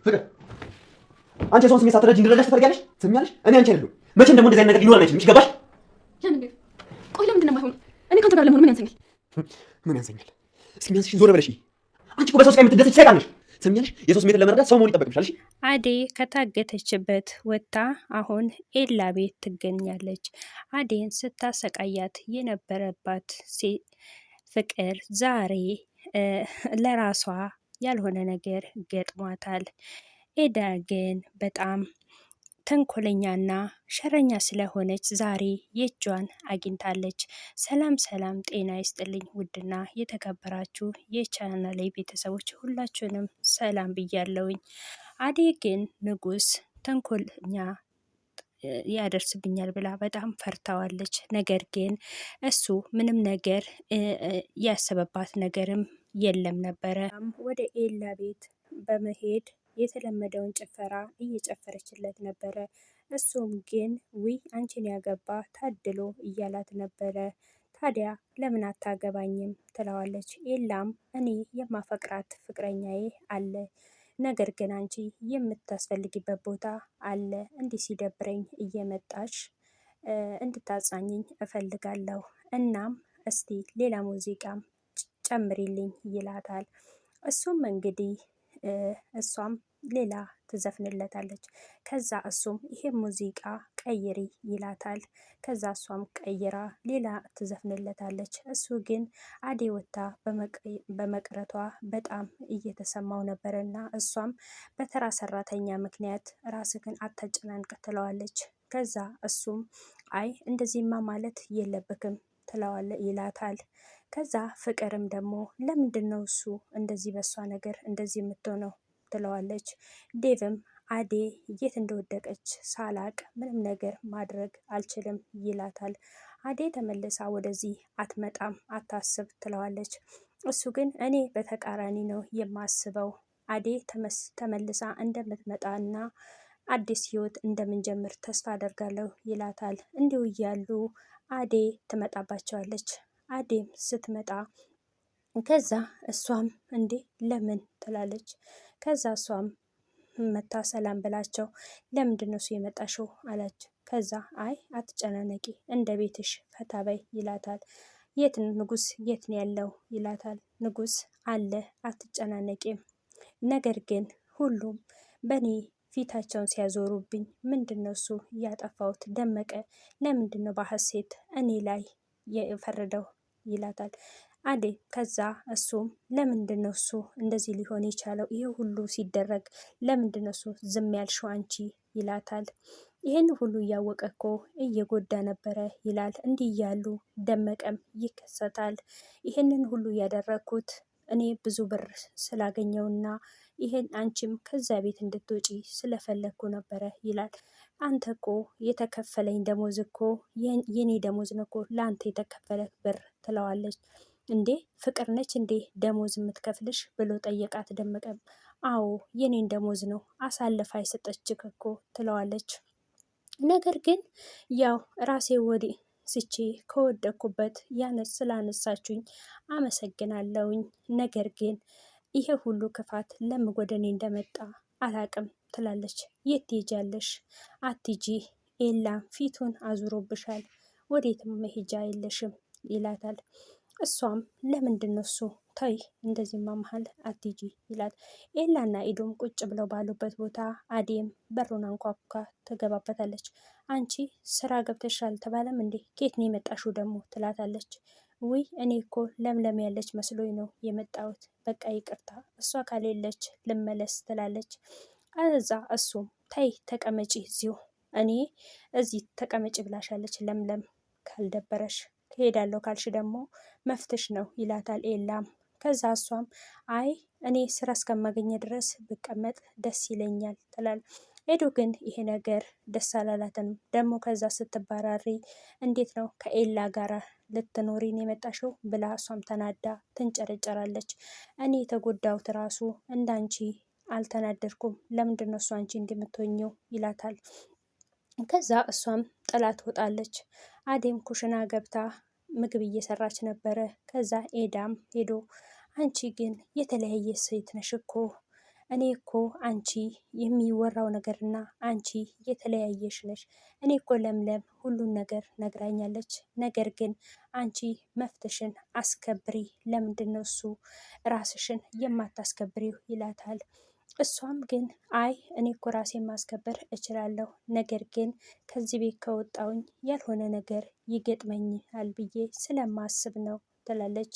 ፍቅር አንቺ የሰውን ስሜት ሳትረጂ እንድረዳሽ ትፈልጊያለሽ? ትሰሚያለሽ? እኔ አንቺ አይደለሁም። መቼም ደግሞ እንደዚህ አይነት ነገር ሊኖር አይችልም። እሺ ገባሽ? ለምን ግን? ቆይ ለምንድን ነው የማይሆነው? እኔ ከአንተ ጋር ለመሆን ምን ያንሰኛል? ምን ያንሰኛል? እስኪ ቢያንስሽን ዞር ብለሽ አንቺ እኮ በሰው ስቃይ የምትደሰች ሰይጣን ነሽ። ትሰሚያለሽ? የሰው ስሜትን ለመረዳት ሰው መሆን ይጠበቅብሻል። እሺ አደይ ከታገተችበት ወጥታ አሁን ኤላ ቤት ትገኛለች። አደይን ስታሰቃያት የነበረባት ፍቅር ዛሬ ለራሷ ያልሆነ ነገር ገጥሟታል። ኤዳ ግን በጣም ተንኮለኛና ሸረኛ ስለሆነች ዛሬ የእጇን አግኝታለች። ሰላም ሰላም፣ ጤና ይስጥልኝ ውድና የተከበራችሁ የቻናሌ ቤተሰቦች ሁላችሁንም ሰላም ብያለውኝ። አደይ ግን ንጉስ ተንኮለኛ ያደርስብኛል ብላ በጣም ፈርታዋለች። ነገር ግን እሱ ምንም ነገር ያሰበባት ነገርም የለም ነበረ። ወደ ኤላ ቤት በመሄድ የተለመደውን ጭፈራ እየጨፈረችለት ነበረ። እሱም ግን ውይ አንቺን ያገባ ታድሎ እያላት ነበረ። ታዲያ ለምን አታገባኝም ትለዋለች። ኤላም እኔ የማፈቅራት ፍቅረኛዬ አለ፣ ነገር ግን አንቺ የምታስፈልጊበት ቦታ አለ፣ እንዲህ ሲደብረኝ እየመጣሽ እንድታጻኝኝ እፈልጋለሁ። እናም እስቲ ሌላ ሙዚቃም ጨምሪልኝ ይላታል። እሱም እንግዲህ እሷም ሌላ ትዘፍንለታለች። ከዛ እሱም ይሄ ሙዚቃ ቀይሪ ይላታል። ከዛ እሷም ቀይራ ሌላ ትዘፍንለታለች። እሱ ግን አደይ ወታ በመቅረቷ በጣም እየተሰማው ነበረና እሷም በተራ ሰራተኛ ምክንያት ራስህን አታጨናንቅ ትለዋለች። ከዛ እሱም አይ እንደዚህማ ማለት የለብክም ይላታል። ከዛ ፍቅርም ደግሞ ለምንድን ነው እሱ እንደዚህ በሷ ነገር እንደዚህ የምትሆነው ትለዋለች። ዴቭም አደይ የት እንደወደቀች ሳላቅ ምንም ነገር ማድረግ አልችልም ይላታል። አደይ ተመልሳ ወደዚህ አትመጣም አታስብ ትለዋለች። እሱ ግን እኔ በተቃራኒ ነው የማስበው፣ አደይ ተመልሳ እንደምትመጣና አዲስ ህይወት እንደምንጀምር ተስፋ አደርጋለሁ ይላታል። እንዲሁ እያሉ አደይ ትመጣባቸዋለች። አደይም ስትመጣ ከዛ እሷም እንዴ ለምን ትላለች። ከዛ እሷም መታ ሰላም ብላቸው ለምንድን ነው እሱ የመጣሽው አለች። ከዛ አይ አትጨናነቂ እንደ ቤትሽ ፈታ በይ ይላታል። የት ንጉስ የት ነው ያለው ይላታል። ንጉስ አለ አትጨናነቂም፣ ነገር ግን ሁሉም በእኔ ፊታቸውን ሲያዞሩብኝ ምንድን ነው እሱ ያጠፋሁት? ደመቀ ለምንድን ነው በሀሴት እኔ ላይ የፈረደው ይላታል። አደይ ከዛ እሱም ለምንድን ነው እሱ እንደዚህ ሊሆን የቻለው? ይሄ ሁሉ ሲደረግ ለምንድን ነው እሱ ዝም ያልሽው አንቺ ይላታል። ይህን ሁሉ እያወቀ እኮ እየጎዳ ነበረ ይላል። እንዲህ እያሉ ደመቀም ይከሰታል። ይህንን ሁሉ ያደረግኩት እኔ ብዙ ብር ስላገኘውና ይሄን አንቺም ከዛ ቤት እንድትወጪ ስለፈለግኩ ነበረ ይላል። አንተ እኮ የተከፈለኝ ደሞዝ እኮ የኔ ደሞዝ ነው እኮ ለአንተ የተከፈለ ብር ትለዋለች። እንዴ ፍቅር ነች እንዴ ደሞዝ የምትከፍልሽ ብሎ ጠየቃት። ደመቀም አዎ የኔን ደሞዝ ነው አሳልፋ የሰጠችክ እኮ ትለዋለች። ነገር ግን ያው ራሴ ወዲህ ስቼ ከወደኩበት ስላነሳችሁኝ አመሰግናለሁኝ። ነገር ግን ይሄ ሁሉ ክፋት ለምን ወደ እኔ እንደመጣ አላቅም ትላለች። የት ትሄጃለሽ? አትጂ፣ ኤላም ፊቱን አዙሮብሻል፣ ወዴትም መሄጃ የለሽም ይላታል። እሷም ለምንድን ነው እሱ ተይ እንደዚህማ መሀል አትጂ ይላል። ኤላና ኢዶም ቁጭ ብለው ባሉበት ቦታ አደይም በሩን አንኳኩካ ትገባበታለች። አንቺ ስራ ገብተሻል ተባለም እንዴ? ኬት ነው የመጣሽው ደግሞ ትላታለች። ውይ እኔ እኮ ለምለም ያለች መስሎኝ ነው የመጣሁት፣ በቃ ይቅርታ እሷ ካሌለች ልመለስ ትላለች። አዛ እሱም ተይ ተቀመጪ እዚሁ፣ እኔ እዚህ ተቀመጪ ብላሻለች ለምለም፣ ካልደበረሽ ትሄዳለሁ ካልሽ ደግሞ መፍትሽ ነው ይላታል ኤላም። ከዛ እሷም አይ እኔ ስራ እስከማገኘ ድረስ ብቀመጥ ደስ ይለኛል ትላል። ሄዱ ግን ይሄ ነገር ደስ አላላትም። ደግሞ ከዛ ስትባራሪ እንዴት ነው ከኤላ ጋር ልትኖሪን የመጣሽው ብላ እሷም ተናዳ ትንጨረጨራለች። እኔ የተጎዳሁት ራሱ እንዳንቺ አልተናደድኩም፣ ለምንድን ነው እሱ አንቺ እንደምትሆኘው ይላታል። ከዛ እሷም ጥላ ትወጣለች። አደይም ኩሽና ገብታ ምግብ እየሰራች ነበረ። ከዛ ኤዳም ሄዶ አንቺ ግን የተለያየ ሴት ነሽ እኮ እኔ እኮ አንቺ የሚወራው ነገርና አንቺ የተለያየሽ ነሽ። እኔ እኮ ለምለም ሁሉን ነገር ነግራኛለች። ነገር ግን አንቺ መፍትሽን አስከብሪ፣ ለምንድን ነው እሱ ራስሽን የማታስከብሪው? ይላታል። እሷም ግን አይ እኔ እኮ ራሴን ማስከበር እችላለሁ፣ ነገር ግን ከዚህ ቤት ከወጣውኝ ያልሆነ ነገር ይገጥመኛል ብዬ ስለማስብ ነው ትላለች።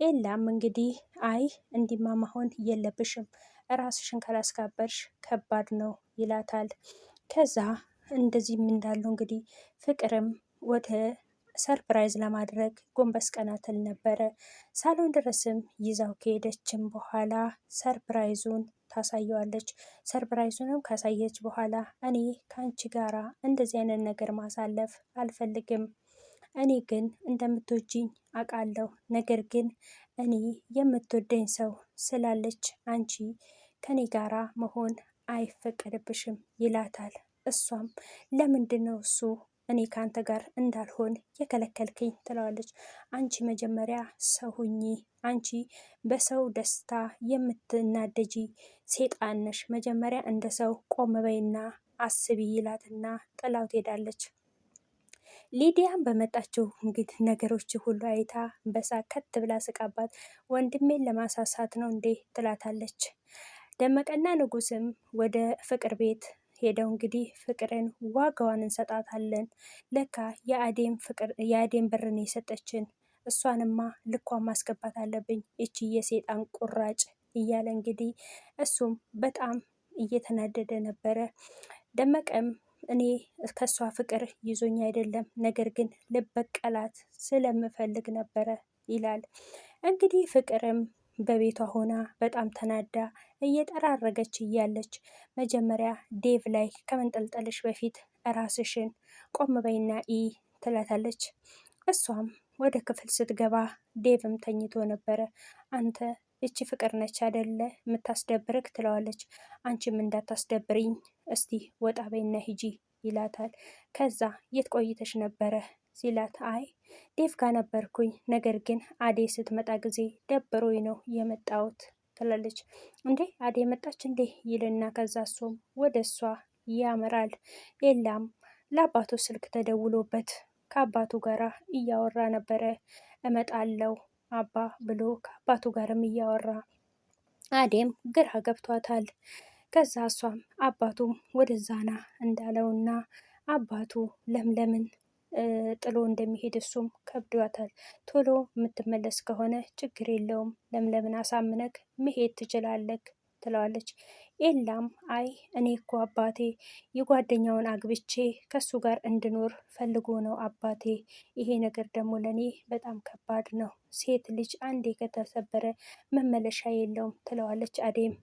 ኤላም እንግዲህ አይ እንዲማ መሆን የለብሽም፣ ራስሽን ካላስከበርሽ ከባድ ነው ይላታል። ከዛ እንደዚህም እንዳለው እንግዲህ ፍቅርም ወደ ሰርፕራይዝ ለማድረግ ጎንበስ ቀና ትል ነበረ። ሳሎን ድረስም ይዛው ከሄደችም በኋላ ሰርፕራይዙን ታሳየዋለች። ሰርፕራይዙንም ካሳየች በኋላ እኔ ከአንቺ ጋራ እንደዚህ አይነት ነገር ማሳለፍ አልፈልግም። እኔ ግን እንደምትወጂኝ አውቃለሁ። ነገር ግን እኔ የምትወደኝ ሰው ስላለች አንቺ ከኔ ጋራ መሆን አይፈቀድብሽም ይላታል። እሷም ለምንድን ነው እሱ እኔ ከአንተ ጋር እንዳልሆን የከለከልክኝ? ትለዋለች። አንቺ መጀመሪያ ሰው ሁኚ፣ አንቺ በሰው ደስታ የምትናደጂ ሴጣን ነሽ። መጀመሪያ እንደ ሰው ቆም በይና አስቢ ይላትና ጥላው ትሄዳለች። ሊዲያን በመጣችው እንግዲህ ነገሮች ሁሉ አይታ በሳቅ ከት ብላ ስቃባት፣ ወንድሜን ለማሳሳት ነው እንዴ ትላታለች። ደመቀና ንጉስም ወደ ፍቅር ቤት ሄደው እንግዲህ ፍቅርን ዋጋዋን እንሰጣታለን፣ ለካ የአዴን ብርን የሰጠችን እሷንማ ልኳን ማስገባት አለብኝ እቺ የሴጣን ቁራጭ እያለ እንግዲህ እሱም በጣም እየተናደደ ነበረ። ደመቀም እኔ ከሷ ፍቅር ይዞኝ አይደለም፣ ነገር ግን ልበቀላት ስለምፈልግ ነበረ ይላል። እንግዲህ ፍቅርም በቤቷ ሆና በጣም ተናዳ እየጠራረገች እያለች መጀመሪያ ዴቭ ላይ ከመንጠልጠልሽ በፊት ራስሽን ቆም በይና ኢ ትላታለች። እሷም ወደ ክፍል ስትገባ ዴቭም ተኝቶ ነበረ። አንተ እቺ ፍቅር ነች አደለ የምታስደብርክ? ትለዋለች። አንቺም እንዳታስደብርኝ እስቲ ወጣ በይና ሂጂ ይላታል። ከዛ የት ቆይተሽ ነበረ ሲላት፣ አይ ዴቭ ጋር ነበርኩኝ፣ ነገር ግን አዴ ስትመጣ ጊዜ ደብሮኝ ነው የመጣሁት ትላለች። እንዴ አዴ መጣች እንዴ ይልና ከዛ እሱም ወደ እሷ ያመራል። ኤላም ለአባቱ ስልክ ተደውሎበት ከአባቱ ጋር እያወራ ነበረ። እመጣለው አባ ብሎ ከአባቱ ጋርም እያወራ፣ አዴም ግራ ገብቷታል። ከዛ እሷም አባቱም ወደዛና እንዳለውና አባቱ ለምለምን ጥሎ እንደሚሄድ እሱም ከብዷታል። ቶሎ የምትመለስ ከሆነ ችግር የለውም፣ ለምለምን አሳምነክ መሄድ ትችላለክ ትለዋለች። ኤላም አይ እኔ እኮ አባቴ የጓደኛውን አግብቼ ከሱ ጋር እንድኖር ፈልጎ ነው አባቴ። ይሄ ነገር ደግሞ ለእኔ በጣም ከባድ ነው። ሴት ልጅ አንዴ ከተሰበረ መመለሻ የለውም ትለዋለች። አዴም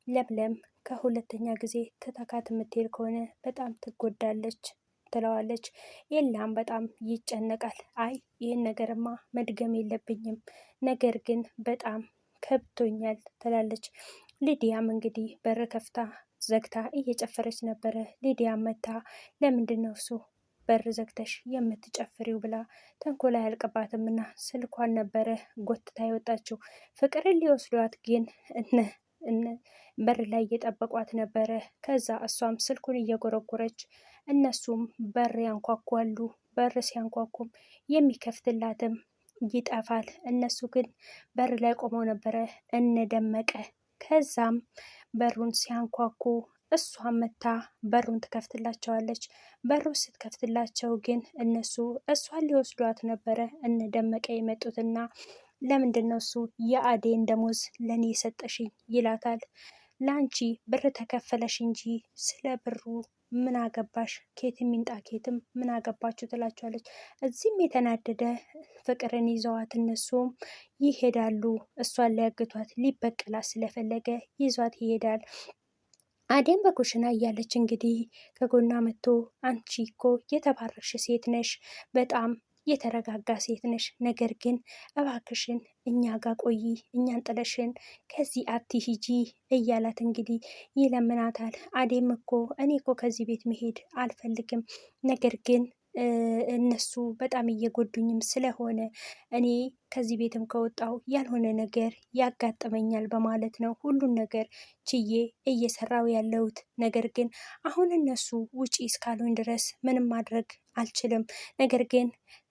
ለምለም ከሁለተኛ ጊዜ ትተካት የምትሄድ ከሆነ በጣም ትጎዳለች ትለዋለች። ኤላም በጣም ይጨነቃል። አይ ይህን ነገርማ መድገም የለብኝም፣ ነገር ግን በጣም ከብቶኛል ትላለች። ሊዲያም እንግዲህ በር ከፍታ ዘግታ እየጨፈረች ነበረ። ሊዲያ መታ ለምንድን ነው እሱ በር ዘግተሽ የምትጨፍሪው ብላ ተንኮል አያልቅባትም እና ስልኳን ነበረ ጎትታ የወጣችው። ፍቅርን ሊወስዷት ግን እነ በር ላይ እየጠበቋት ነበረ። ከዛ እሷም ስልኩን እየጎረጎረች እነሱም በር ያንኳኳሉ። በር ሲያንኳኩም የሚከፍትላትም ይጠፋል። እነሱ ግን በር ላይ ቆመው ነበረ እነደመቀ። ከዛም በሩን ሲያንኳኩ እሷ መታ በሩን ትከፍትላቸዋለች። በሩን ስትከፍትላቸው ግን እነሱ እሷን ሊወስዷት ነበረ እነደመቀ የመጡትና ለምንድን ነው እሱ የአዴን ደሞዝ ለእኔ የሰጠሽኝ ይላታል። ለአንቺ ብር ተከፈለሽ እንጂ ስለ ብሩ ምን አገባሽ? ኬትም ይምጣ ኬትም ምን አገባችሁ ትላቸዋለች። እዚህም የተናደደ ፍቅርን ይዘዋት እነሱም ይሄዳሉ። እሷን ሊያግቷት ሊበቀላት ስለፈለገ ይዟት ይሄዳል። አዴም በኩሽና እያለች እንግዲህ ከጎና መጥቶ አንቺ እኮ የተባረክሽ ሴት ነሽ፣ በጣም የተረጋጋ ሴት ነሽ፣ ነገር ግን እባክሽን እኛ ጋር ቆይ፣ እኛን ጥለሽን ከዚህ አትሂጂ እያላት እንግዲህ ይለምናታል። አዴም እኮ እኔ እኮ ከዚህ ቤት መሄድ አልፈልግም፣ ነገር ግን እነሱ በጣም እየጎዱኝም ስለሆነ እኔ ከዚህ ቤትም ከወጣው ያልሆነ ነገር ያጋጥመኛል በማለት ነው ሁሉን ነገር ችዬ እየሰራው ያለሁት። ነገር ግን አሁን እነሱ ውጪ እስካሉኝ ድረስ ምንም ማድረግ አልችልም። ነገር ግን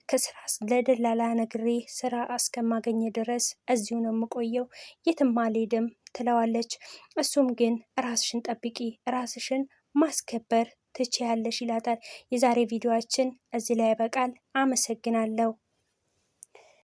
ከስራ ለደላላ ነግሬ ስራ እስከማገኘ ድረስ እዚሁ ነው የምቆየው፣ የትም አልሄድም ትለዋለች። እሱም ግን ራስሽን ጠብቂ፣ ራስሽን ማስከበር ትችያለሽ ይላታል። የዛሬ ቪዲዮአችን እዚህ ላይ ያበቃል። አመሰግናለሁ።